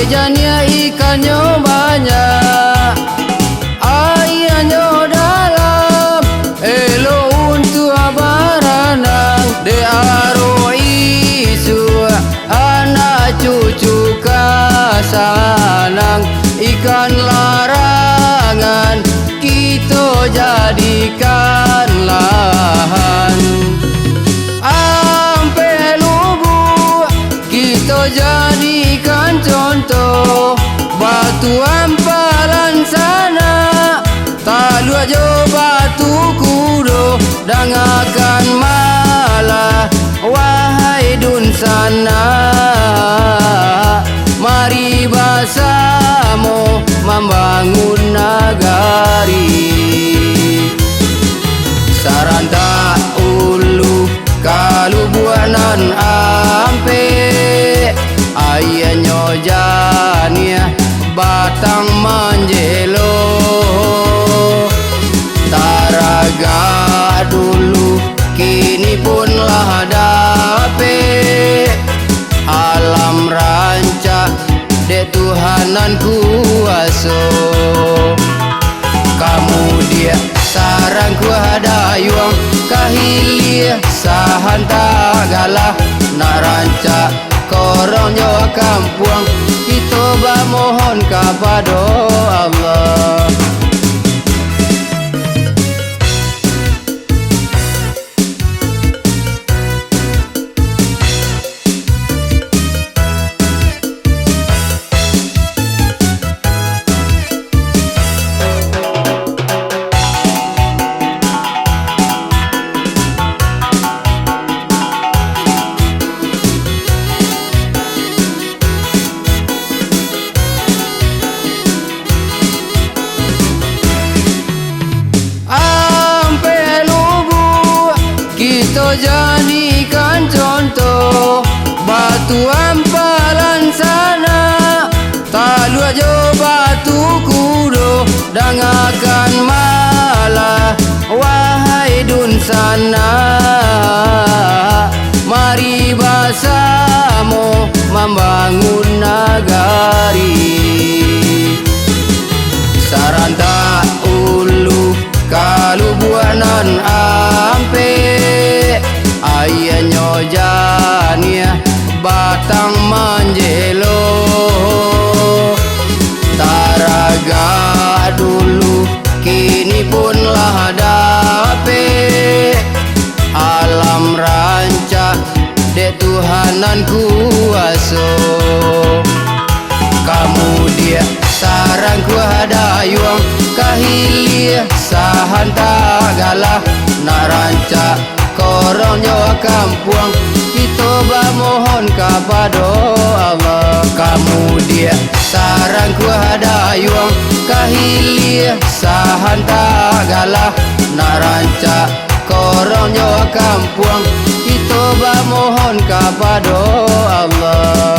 jania ikannya banyak, airnya dalam, elo untuk baranang. De aro isu anak cucu kasanang, ikan larangan kita jadikan lahan. Ampe lubuk kita jadikan contoh, batu ampalan sana talu aja batu kudo, dangakan malah wahai dun sana. Mari bersama membangun nagari. Saranta ulu kalu buanan ampe, ayahnya jania batang manjelo. Taraga dulu kini pun lah dape, alam rancak de Tuhanan kuaso. Kamu dia sarang ku hadayuang, kahilia sahan tagalah, nak rancak koronyo kampuang, kita bamohon kepada Allah. Jadikan contoh, batu ampalan sana talu aja batu kudo, dangakan malah wahai dun sana. Mari bersama membangun nagari. Saranta ulu kalu buanan ampe, ayahnya jania batang manjelo. Taraga dulu kini pun lah dape, alam rancak de Tuhanan kuaso. Kamu dia sarang ku hadayuang, kahilia sahan tagalah, nak rancak koronyo kampuang, kita bamohon kepada Allah. Kamu dia sarang ku hadayuang, kahilia sahan tagalah, nak rancak koronyo kampuang, kita bamohon kepada Allah.